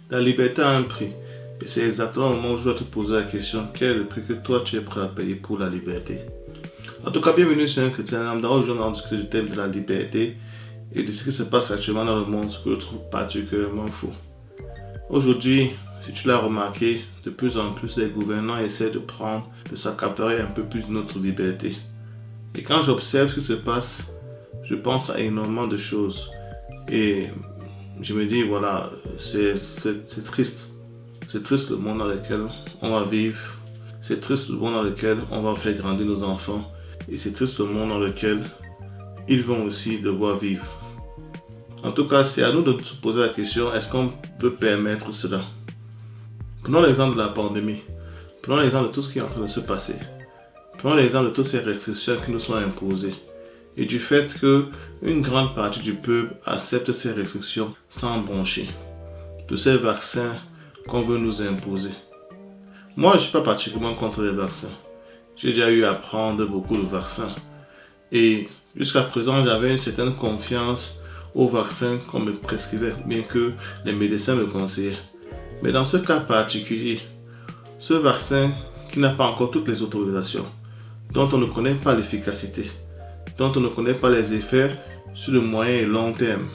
La liberté a un prix. Et c'est exactement le moment où je dois te poser la question, quel est le prix que toi tu es prêt à payer pour la liberté? En tout cas, bienvenue sur Un Chrétien Lambda. Aujourd'hui, on va discuter du thème de la liberté et de ce qui se passe actuellement dans le monde, ce que je trouve particulièrement fou. Aujourd'hui, si tu l'as remarqué, de plus en plus les gouvernants essaient de s'accaparer un peu plus de notre liberté. Et quand j'observe ce qui se passe, je pense à énormément de choses. Et je me dis, voilà, c'est triste. C'est triste le monde dans lequel on va vivre. C'est triste le monde dans lequel on va faire grandir nos enfants. Et c'est triste le monde dans lequel ils vont aussi devoir vivre. En tout cas, c'est à nous de se poser la question, est-ce qu'on veut permettre cela? Prenons l'exemple de la pandémie. Prenons l'exemple de tout ce qui est en train de se passer. Prenons l'exemple de toutes ces restrictions qui nous sont imposées. Et du fait qu'une grande partie du peuple accepte ces restrictions sans broncher. De ces vaccins qu'on veut nous imposer. Moi, je ne suis pas particulièrement contre les vaccins. J'ai déjà eu à prendre beaucoup de vaccins. Et jusqu'à présent, j'avais une certaine confiance aux vaccins qu'on me prescrivait, bien que les médecins me conseillaient. Mais dans ce cas particulier, ce vaccin qui n'a pas encore toutes les autorisations, dont on ne connaît pas l'efficacité, dont on ne connaît pas les effets sur le moyen et long terme,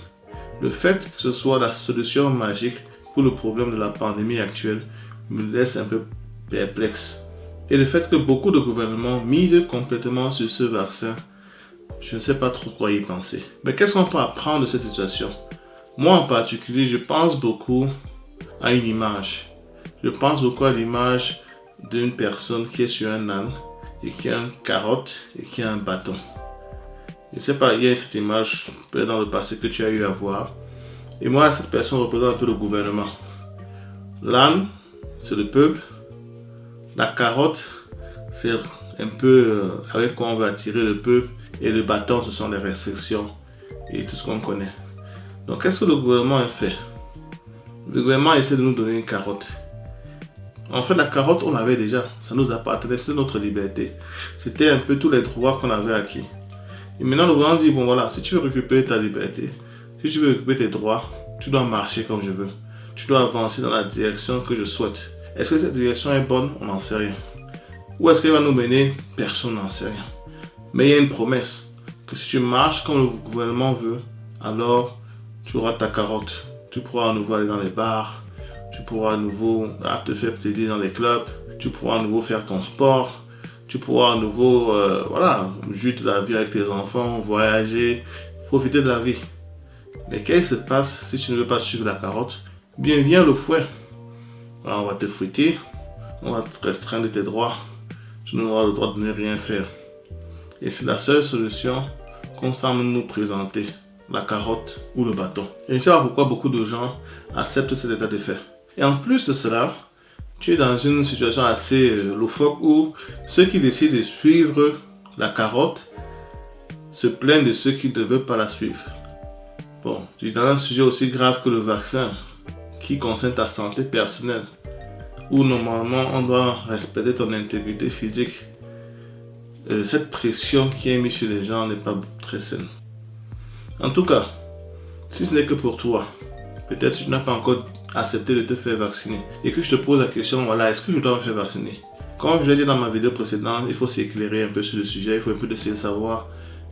le fait que ce soit la solution magique pour le problème de la pandémie actuelle me laisse un peu perplexe. Et le fait que beaucoup de gouvernements misent complètement sur ce vaccin, je ne sais pas trop quoi y penser. Mais qu'est-ce qu'on peut apprendre de cette situation? Moi en particulier, je pense beaucoup à une image. Je pense beaucoup à l'image d'une personne qui est sur un âne et qui a une carotte et qui a un bâton. Je ne sais pas, il y a cette image peut-être dans le passé que tu as eu à voir. Et moi, cette personne représente un peu le gouvernement. L'âne, c'est le peuple. La carotte, c'est un peu avec quoi on va attirer le peuple. Et le bâton, ce sont les restrictions et tout ce qu'on connaît. Donc, qu'est-ce que le gouvernement a fait? Le gouvernement essaie de nous donner une carotte. En fait, la carotte, on l'avait déjà. Ça nous appartenait, c'était notre liberté. C'était un peu tous les droits qu'on avait acquis. Et maintenant, le gouvernement dit, bon voilà, si tu veux récupérer ta liberté, si tu veux récupérer tes droits, tu dois marcher comme je veux. Tu dois avancer dans la direction que je souhaite. Est-ce que cette direction est bonne? On n'en sait rien. Où est-ce qu'elle va nous mener? Personne n'en sait rien. Mais il y a une promesse, que si tu marches comme le gouvernement veut, alors tu auras ta carotte. Tu pourras à nouveau aller dans les bars, tu pourras à nouveau te faire plaisir dans les clubs, tu pourras à nouveau faire ton sport, tu pourras à nouveau jouir de la vie avec tes enfants, voyager, profiter de la vie. Mais qu'est-ce qui se passe si tu ne veux pas suivre la carotte? Bien, viens le fouet. Alors, on va te fouetter, on va te restreindre tes droits, tu n'auras le droit de ne rien faire. Et c'est la seule solution qu'on semble nous présenter, la carotte ou le bâton. Et je ne sais pas pourquoi beaucoup de gens acceptent cet état de fait. Et en plus de cela, tu es dans une situation assez loufoque où ceux qui décident de suivre la carotte se plaignent de ceux qui ne veulent pas la suivre. Bon, tu es dans un sujet aussi grave que le vaccin, qui concerne ta santé personnelle, où normalement on doit respecter ton intégrité physique. Cette pression qui est mise sur les gens n'est pas très saine. En tout cas, si ce n'est que pour toi, peut-être si tu n'as pas encore accepté de te faire vacciner et que je te pose la question, voilà, est-ce que je dois me faire vacciner? Comme je l'ai dit dans ma vidéo précédente, il faut s'éclairer un peu sur le sujet, il faut un peu essayer de savoir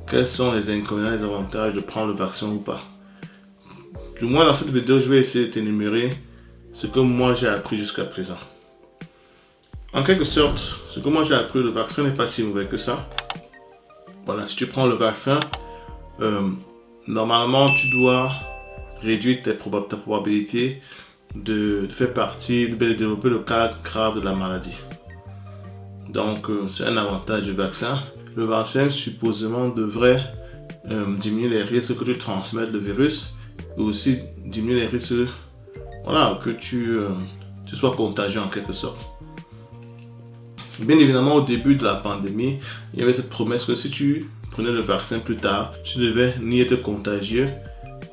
quels sont les inconvénients et les avantages de prendre le vaccin ou pas. Du moins dans cette vidéo, je vais essayer de t'énumérer ce que moi j'ai appris jusqu'à présent. En quelque sorte, ce que moi j'ai appris, le vaccin n'est pas si mauvais que ça. Voilà, si tu prends le vaccin, normalement tu dois réduire ta probabilité de faire partie, de développer le cas grave de la maladie. Donc c'est un avantage du vaccin. Le vaccin supposément devrait diminuer les risques que tu transmettes le virus et aussi diminuer les risques que tu sois contagieux en quelque sorte. Bien évidemment, au début de la pandémie, il y avait cette promesse que si tu prenais le vaccin plus tard, tu devais ni être contagieux,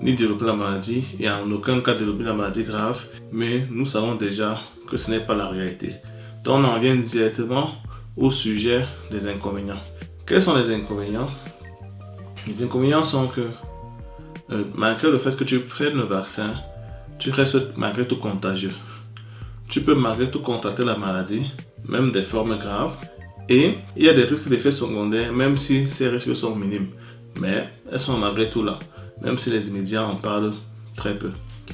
ni développer la maladie, et en aucun cas développer la maladie grave. Mais nous savons déjà que ce n'est pas la réalité. Donc on en vient directement au sujet des inconvénients. Quels sont les inconvénients? Les inconvénients sont que malgré le fait que tu prennes le vaccin, tu restes malgré tout contagieux. Tu peux malgré tout contracter la maladie, même des formes graves. Et il y a des risques d'effets secondaires, même si ces risques sont minimes. Mais elles sont malgré tout là, même si les médias en parlent très peu.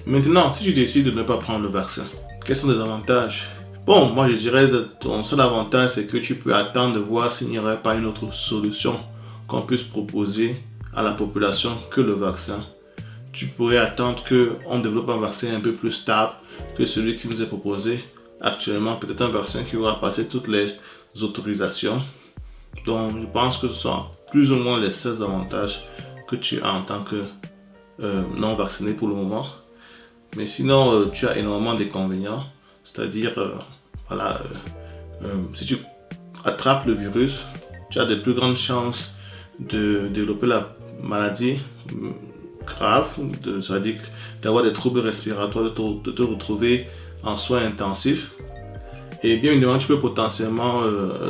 Maintenant, si tu décides de ne pas prendre le vaccin, quels sont les avantages? Bon, moi je dirais que ton seul avantage, c'est que tu peux attendre de voir s'il n'y aurait pas une autre solution qu'on puisse proposer à la population que le vaccin. Tu pourrais attendre qu'on développe un vaccin un peu plus stable que celui qui nous est proposé actuellement. Peut-être un vaccin qui aura passé toutes les autorisations. Donc, je pense que ce sont plus ou moins les seuls avantages que tu as en tant que non vacciné pour le moment. Mais sinon, tu as énormément d'inconvénients. C'est-à-dire, si tu attrapes le virus, tu as de plus grandes chances de développer la maladie grave, c'est-à-dire d'avoir des troubles respiratoires, de te retrouver en soins intensifs. Et bien évidemment, tu peux potentiellement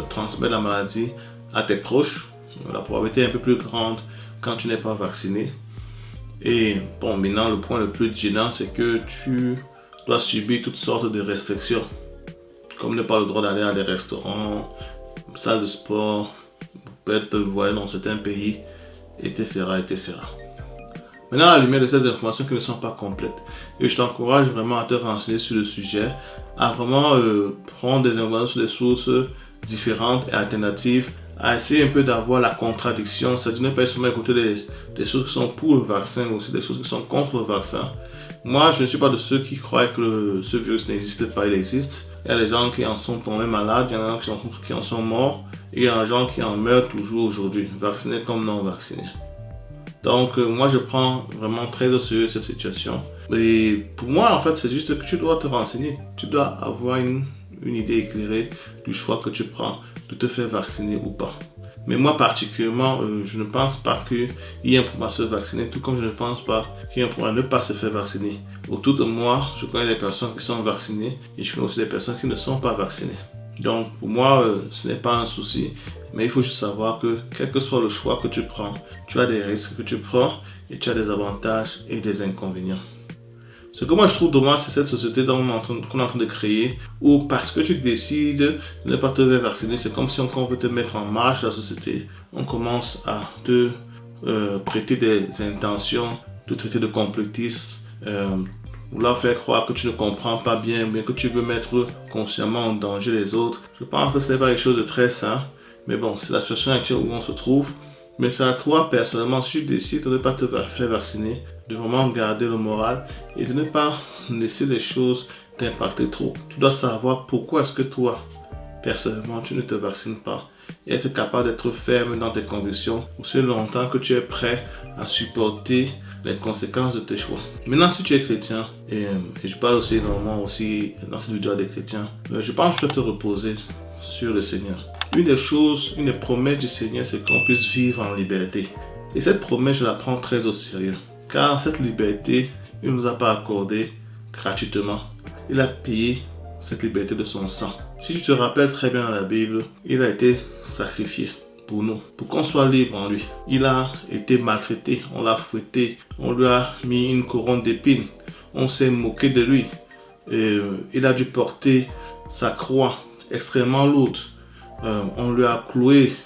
transmettre la maladie à tes proches. La probabilité est un peu plus grande quand tu n'es pas vacciné. Et bon, maintenant, le point le plus gênant, c'est que tu dois subir toutes sortes de restrictions. Comme ne pas le droit d'aller à des restaurants, salles de sport, peut-être voyager dans certains pays, etc., etc. Maintenant, à la lumière de ces informations qui ne sont pas complètes, et je t'encourage vraiment à te renseigner sur le sujet, à vraiment prendre des informations sur des sources différentes et alternatives, à essayer un peu d'avoir la contradiction, c'est-à-dire ne pas seulement écouter des choses qui sont pour le vaccin, mais aussi des choses qui sont contre le vaccin. Moi, je ne suis pas de ceux qui croient que ce virus n'existe pas, il existe. Il y a des gens qui en sont tombés malades, il y en a qui en sont morts, et il y a des gens qui en meurent toujours aujourd'hui, vaccinés comme non vaccinés. Donc, moi, je prends vraiment très au sérieux cette situation. Et pour moi, en fait, c'est juste que tu dois te renseigner. Tu dois avoir une idée éclairée du choix que tu prends de te faire vacciner ou pas. Mais moi, particulièrement, je ne pense pas qu'il y ait un problème à se vacciner, tout comme je ne pense pas qu'il y ait un problème à ne pas se faire vacciner. Autour de moi, je connais des personnes qui sont vaccinées et je connais aussi des personnes qui ne sont pas vaccinées. Donc, pour moi, ce n'est pas un souci. Mais il faut juste savoir que, quel que soit le choix que tu prends, tu as des risques que tu prends et tu as des avantages et des inconvénients. Ce que moi je trouve dommage, c'est cette société qu'on est en train de créer, où parce que tu décides de ne pas te faire vacciner, c'est comme si on veut te mettre en marche la société. On commence à te prêter des intentions, te traiter de complotiste, vouloir faire croire que tu ne comprends pas bien, mais que tu veux mettre consciemment en danger les autres. Je pense que ce n'est pas quelque chose de très sain. Mais bon, c'est la situation actuelle où on se trouve. Mais c'est à toi, personnellement, si tu décides de ne pas te faire vacciner, de vraiment garder le moral et de ne pas laisser les choses t'impacter trop. Tu dois savoir pourquoi est-ce que toi, personnellement, tu ne te vaccines pas. Et être capable d'être ferme dans tes convictions aussi longtemps que tu es prêt à supporter les conséquences de tes choix. Maintenant, si tu es chrétien, et je parle aussi normalement aussi dans cette vidéo des chrétiens, je pense que tu dois te reposer sur le Seigneur. Une des promesses du Seigneur, c'est qu'on puisse vivre en liberté. Et cette promesse, je la prends très au sérieux. Car cette liberté, il ne nous a pas accordé gratuitement. Il a payé cette liberté de son sang. Si tu te rappelles très bien dans la Bible, il a été sacrifié pour nous, pour qu'on soit libre en lui. Il a été maltraité, on l'a fouetté, on lui a mis une couronne d'épines, on s'est moqué de lui. Et il a dû porter sa croix extrêmement lourde. On lui a cloué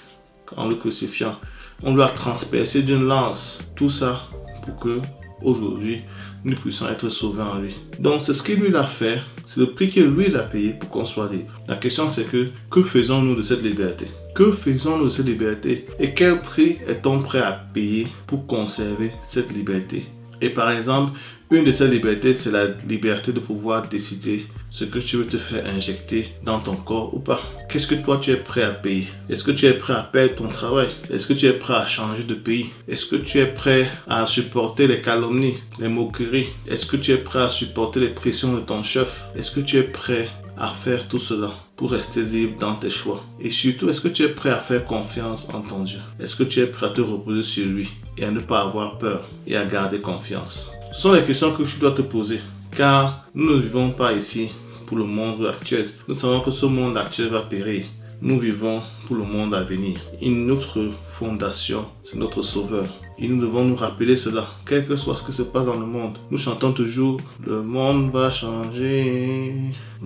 en le crucifiant. On lui a transpercé d'une lance. Tout ça pour que aujourd'hui nous puissions être sauvés en lui. Donc c'est ce qu'il lui a fait. C'est le prix que lui a payé pour qu'on soit libre. La question c'est que faisons-nous de cette liberté? Que faisons-nous de cette liberté? Et quel prix est-on prêt à payer pour conserver cette liberté? Et par exemple, une de ces libertés, c'est la liberté de pouvoir décider ce que tu veux te faire injecter dans ton corps ou pas. Qu'est-ce que toi tu es prêt à payer? Est-ce que tu es prêt à perdre ton travail? Est-ce que tu es prêt à changer de pays? Est-ce que tu es prêt à supporter les calomnies, les moqueries? Est-ce que tu es prêt à supporter les pressions de ton chef? Est-ce que tu es prêt à faire tout cela pour rester libre dans tes choix? Et surtout, est-ce que tu es prêt à faire confiance en ton Dieu? Est-ce que tu es prêt à te reposer sur lui et à ne pas avoir peur et à garder confiance? Ce sont les questions que tu dois te poser, car nous ne vivons pas ici pour le monde actuel. Nous savons que ce monde actuel va périr. Nous vivons pour le monde à venir. Et notre fondation, c'est notre Sauveur. Et nous devons nous rappeler cela, quel que soit ce qui se passe dans le monde. Nous chantons toujours « Le monde va changer,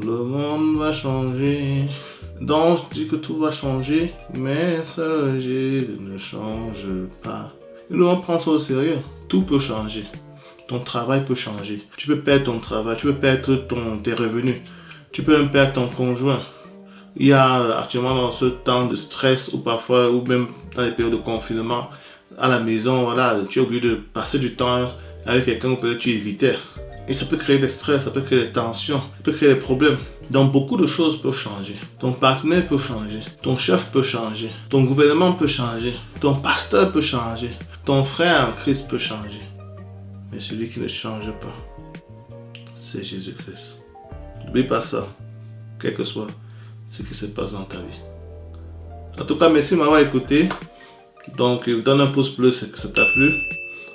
le monde va changer ». Donc je dis que tout va changer, mais ce Jésus ne change pas. Et nous on prend ça au sérieux, tout peut changer. Ton travail peut changer. Tu peux perdre ton travail, tu peux perdre tes revenus. Tu peux même perdre ton conjoint. Il y a actuellement dans ce temps de stress ou parfois, ou même dans les périodes de confinement, à la maison, voilà, tu es obligé de passer du temps avec quelqu'un que peut-être tu évitais. Et ça peut créer des stress, ça peut créer des tensions, ça peut créer des problèmes. Donc beaucoup de choses peuvent changer. Ton partenaire peut changer, ton chef peut changer, ton gouvernement peut changer, ton pasteur peut changer, ton frère en Christ peut changer. Mais celui qui ne change pas, c'est Jésus-Christ. N'oublie pas ça, quel que soit ce qui se passe dans ta vie. En tout cas, merci de m'avoir écouté. Donc, donne un pouce bleu si ça t'a plu.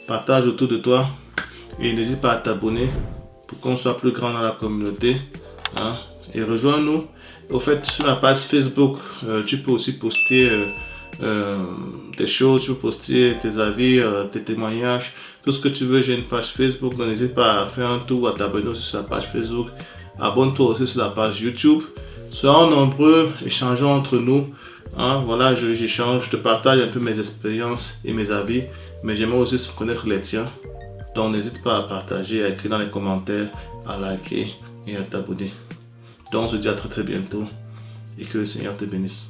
Partage autour de toi. Et n'hésite pas à t'abonner pour qu'on soit plus grand dans la communauté. Hein? Et rejoins-nous. Au fait, sur la page Facebook, tu peux aussi poster des choses, tu peux poster tes avis, tes témoignages, tout ce que tu veux. J'ai une page Facebook. Donc, n'hésite pas à faire un tour, à t'abonner aussi sur la page Facebook. Abonne-toi aussi sur la page YouTube. Soyons nombreux, échangeons entre nous. Hein, voilà, j'échange, je te partage un peu mes expériences et mes avis, mais j'aimerais aussi connaître les tiens. Donc n'hésite pas à partager, à écrire dans les commentaires, à liker et à t'abonner. Donc on se dit à très bientôt et que le Seigneur te bénisse.